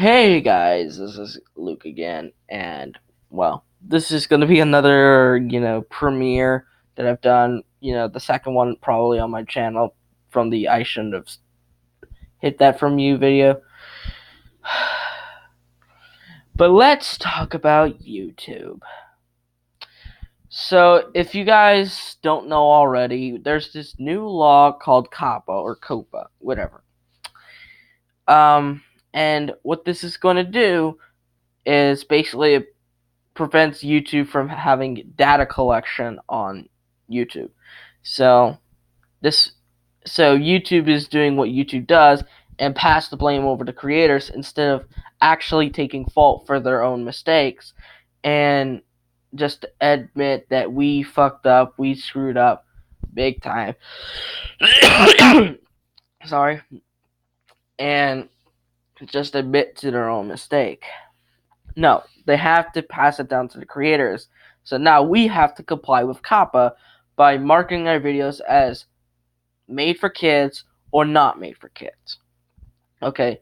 Hey guys, this is Luke again, and well, this is going to be another, premiere that I've done, the second one probably on my channel from the I shouldn't have hit that from you video. But let's talk about YouTube. So, if you guys don't know already, there's this new law called COPPA or COPPA, whatever. And what this is going to do is basically prevents YouTube from having data collection on YouTube. So this so YouTube is doing what YouTube does and pass the blame over to creators instead of actually taking fault for their own mistakes and just admit that we fucked up, we screwed up big time. Sorry. And just admit to their own mistake. No, they have to pass it down to the creators. So now we have to comply with COPPA by marking our videos as made for kids or not made for kids. Okay,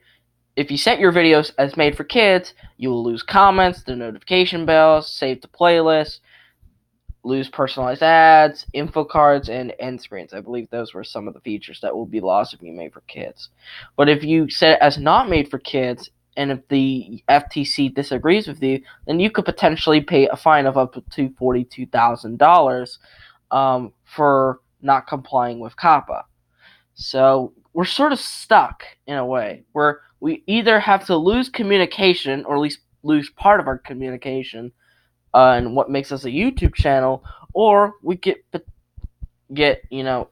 if you set your videos as made for kids, you will lose comments, the notification bells, save the playlist, lose personalized ads, info cards, and end screens. I believe those were some of the features that will be lost if you made for kids. But if you set it as not made for kids, and if the FTC disagrees with you, then you could potentially pay a fine of up to $42,000 for not complying with COPPA. So we're sort of stuck in a way where we either have to lose communication or at least lose part of our communication and what makes us a YouTube channel, or we get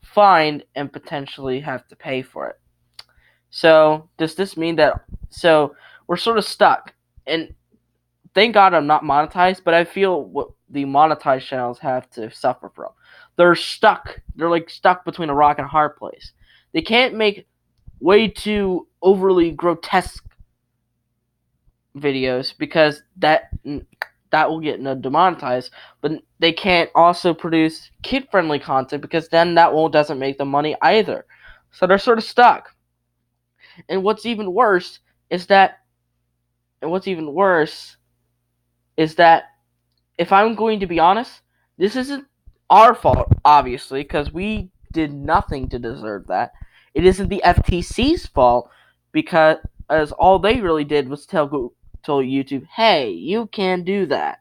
fined and potentially have to pay for it. So does this mean that we're sort of stuck? And thank God I'm not monetized, but I feel what the monetized channels have to suffer from. They're stuck. They're like stuck between a rock and a hard place. They can't make way too overly grotesque videos because that will get demonetized, but they can't also produce kid-friendly content because then doesn't make them money either. So they're sort of stuck. And what's even worse is that if I'm going to be honest, this isn't our fault, obviously, because we did nothing to deserve that. It isn't the FTC's fault because all they really did was tell YouTube, hey, you can't do that.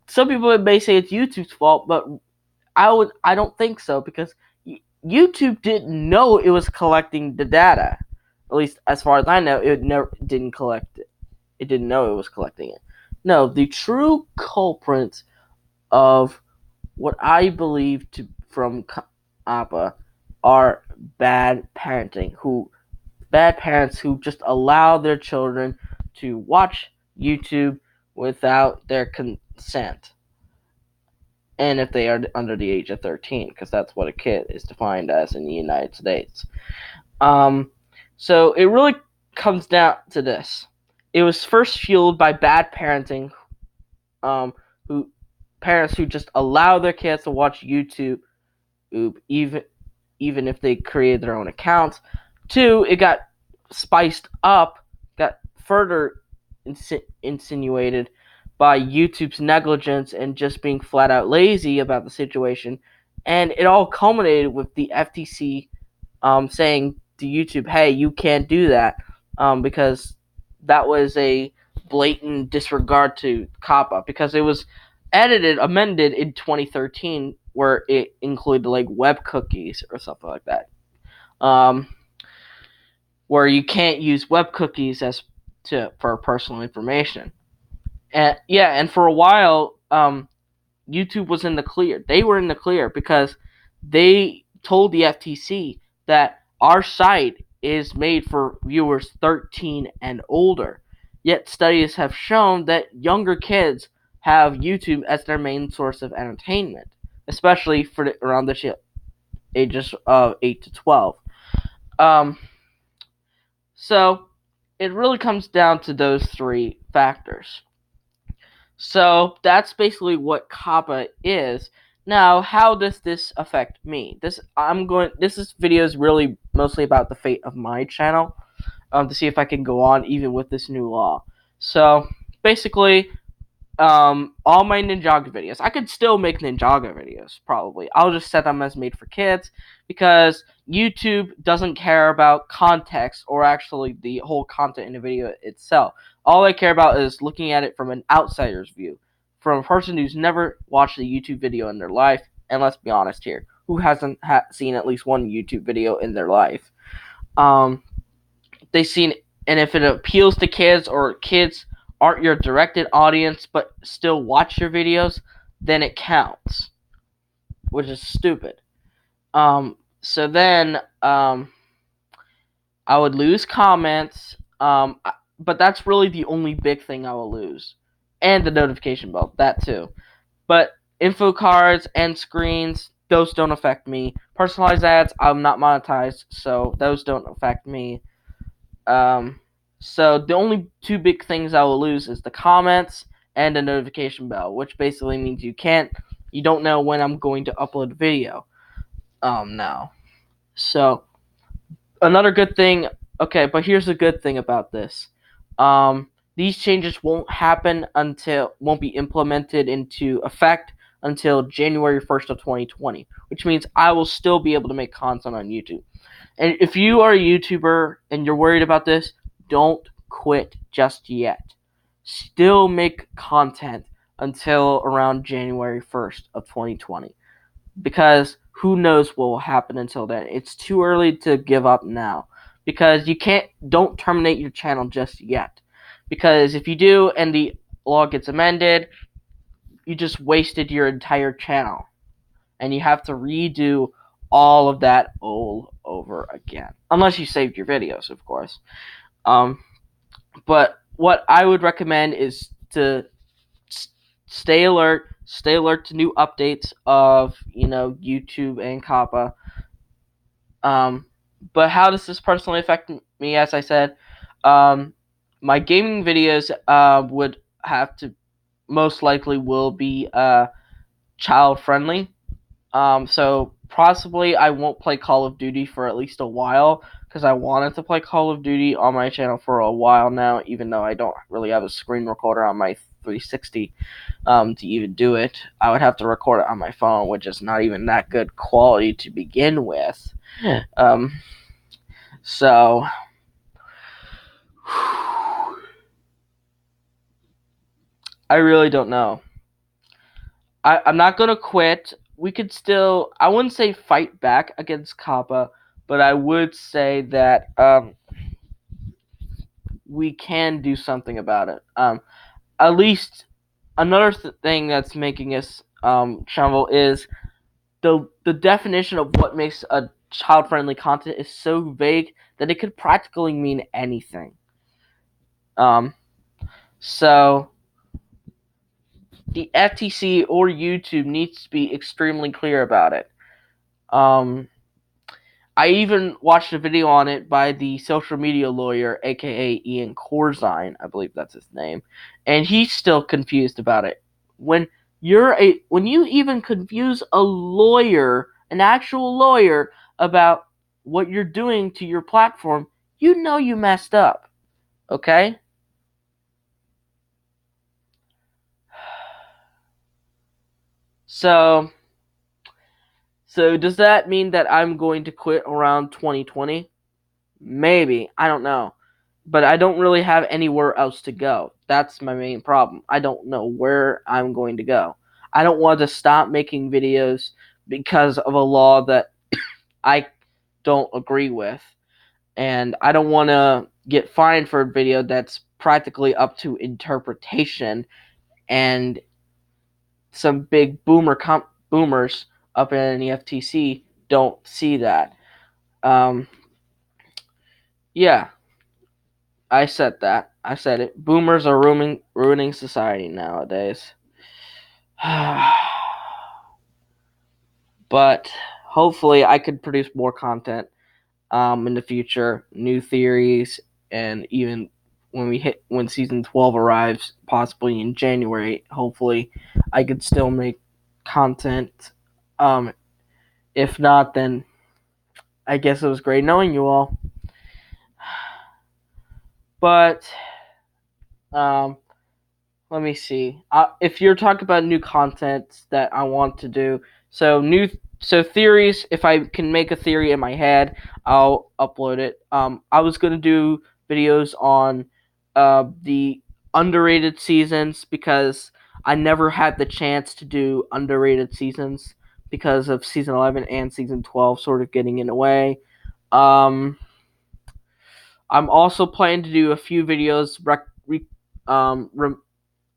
Some people may say it's YouTube's fault, but I don't think so because YouTube didn't know it was collecting the data. At least as far as I know, it never didn't collect it. It didn't know it was collecting it. No, the true culprits of what I believe from COPPA are bad parents who just allow their children to watch YouTube without their consent. And if they are under the age of 13, because that's what a kid is defined as in the United States. So it really comes down to this. It was first fueled by bad parenting, parents who just allow their kids to watch YouTube, even if they created their own accounts. Two, it got spiced up, got further insinuated by YouTube's negligence and just being flat out lazy about the situation, and it all culminated with the FTC saying to YouTube, "Hey, you can't do that," because that was a blatant disregard to COPPA because it was amended in 2013, where it included like web cookies or something like that, where you can't use web cookies for personal information. And for a while, YouTube was in the clear. They were in the clear because they told the FTC that our site is made for viewers 13 and older. Yet studies have shown that younger kids have YouTube as their main source of entertainment, especially for around the ages of 8 to 12. So it really comes down to those three factors. So that's basically what COPPA is. Now, how does this affect me? This video is really mostly about the fate of my channel. to see if I can go on even with this new law. So basically, all my Ninjago videos, I could still make Ninjago videos probably. I'll just set them as made for kids because YouTube doesn't care about context or actually the whole content in the video itself. All they care about is looking at it from an outsider's view, from a person who's never watched a YouTube video in their life. And let's be honest here, who hasn't seen at least one YouTube video in their life? They've seen, and if it appeals to kids or kids aren't your directed audience but still watch your videos, then it counts, which is stupid. So then I would lose comments, but that's really the only big thing I will lose, and the notification bell, that too. But info cards and screens, those don't affect me. Personalized ads, I'm not monetized, so those don't affect me. So the only two big things I will lose is the comments and the notification bell, which basically means you don't know when I'm going to upload a video. Now. So another good thing, okay, but here's a good thing about this. These changes won't be implemented into effect until January 1st of 2020, which means I will still be able to make content on YouTube. And if you are a YouTuber and you're worried about this, don't quit just yet. Still make content until around January 1st of 2020. Because who knows what will happen until then. It's too early to give up now. Because don't terminate your channel just yet. Because if you do and the law gets amended, you just wasted your entire channel. And you have to redo all of that all over again. Unless you saved your videos, of course. But what I would recommend is to stay alert to new updates of, YouTube and COPPA. But how does this personally affect me? As I said, my gaming videos would have to most likely will be child friendly. So possibly I won't play Call of Duty for at least a while because I wanted to play Call of Duty on my channel for a while now, even though I don't really have a screen recorder on my 360 to even do it. I would have to record it on my phone, which is not even that good quality to begin with. So I really don't know. I'm not gonna quit. We could still, I wouldn't say fight back against COPPA, but I would say that we can do something about it. At least another thing that's making us tremble is the definition of what makes a child-friendly content is so vague that it could practically mean anything. So the FTC or YouTube needs to be extremely clear about it. I even watched a video on it by the social media lawyer, aka Ian Corzine, I believe that's his name, and he's still confused about it. When you even confuse a lawyer, an actual lawyer, about what you're doing to your platform, you know you messed up. Okay? So does that mean that I'm going to quit around 2020? Maybe. I don't know. But I don't really have anywhere else to go. That's my main problem. I don't know where I'm going to go. I don't want to stop making videos because of a law that I don't agree with. And I don't want to get fined for a video that's practically up to interpretation, and some big boomers up in the FTC don't see that. Yeah, I said that. I said it. Boomers are ruining society nowadays. But hopefully I could produce more content in the future, new theories, and even when season 12 arrives, possibly in January, hopefully I could still make content. If not, then I guess it was great knowing you all. But um, let me see. If you're talking about new content that I want to do, so theories. If I can make a theory in my head, I'll upload it. I was gonna do videos on the underrated seasons because I never had the chance to do underrated seasons because of season 11 and season 12 sort of getting in the way. Um, I'm also planning to do a few videos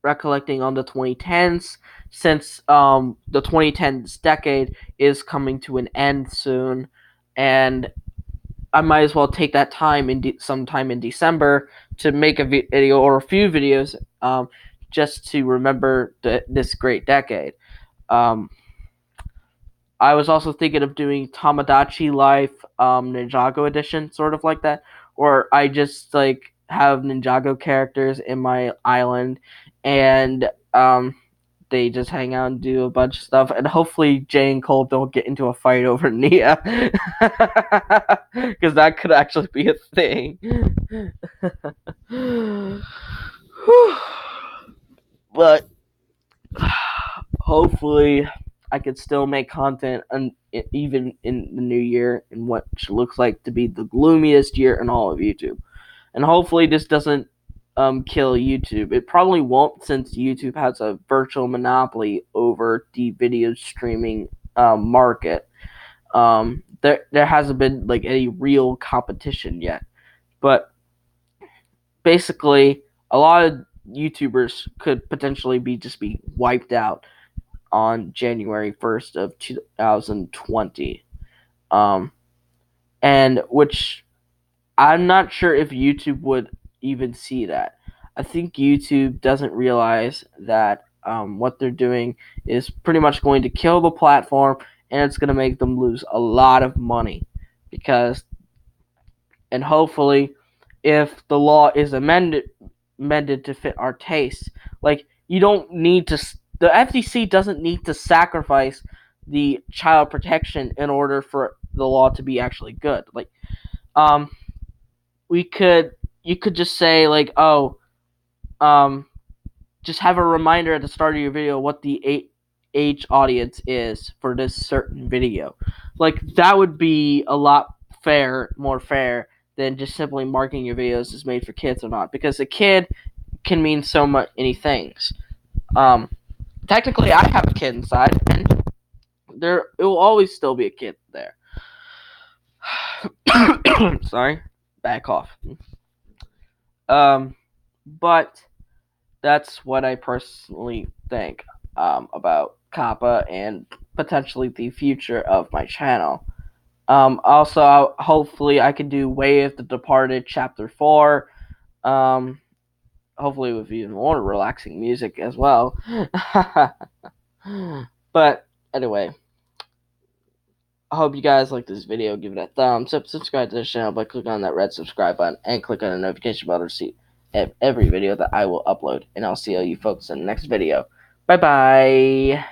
recollecting on the 2010s since the 2010s decade is coming to an end soon, and I might as well take that time sometime in December to make a video or a few videos just to remember this great decade. Um, I was also thinking of doing Tamagotchi Life Ninjago edition, sort of like that, or I just like have Ninjago characters in my island, and they just hang out and do a bunch of stuff, and hopefully Jay and Cole don't get into a fight over Nia, because that could actually be a thing. But hopefully I could still make content even in the new year in what looks like to be the gloomiest year in all of YouTube. And hopefully this doesn't kill YouTube. It probably won't since YouTube has a virtual monopoly over the video streaming market. There hasn't been like any real competition yet, but basically a lot of YouTubers could potentially be wiped out on January 1st of 2020. Um, and which I'm not sure if YouTube would even see that. I think YouTube doesn't realize that what they're doing is pretty much going to kill the platform and it's going to make them lose a lot of money because and hopefully if the law is amended to fit our tastes, like you don't need to the FTC doesn't need to sacrifice the child protection in order for the law to be actually good. Like um we could you could just say like, oh, um just have a reminder at the start of your video what the age audience is for this certain video. Like that would be a lot more fair than just simply marking your videos as made for kids or not, because a kid can mean so many things. Um, Technically, I have a kid inside, and it will always still be a kid there. Sorry, bad cough. But that's what I personally think about COPPA and potentially the future of my channel. Also, hopefully, I can do Way of the Departed Chapter 4. Hopefully, with even more relaxing music as well. But anyway, I hope you guys like this video. Give it a thumbs up, subscribe to the channel by clicking on that red subscribe button, and click on the notification bell to receive every video that I will upload. And I'll see all you folks in the next video. Bye bye.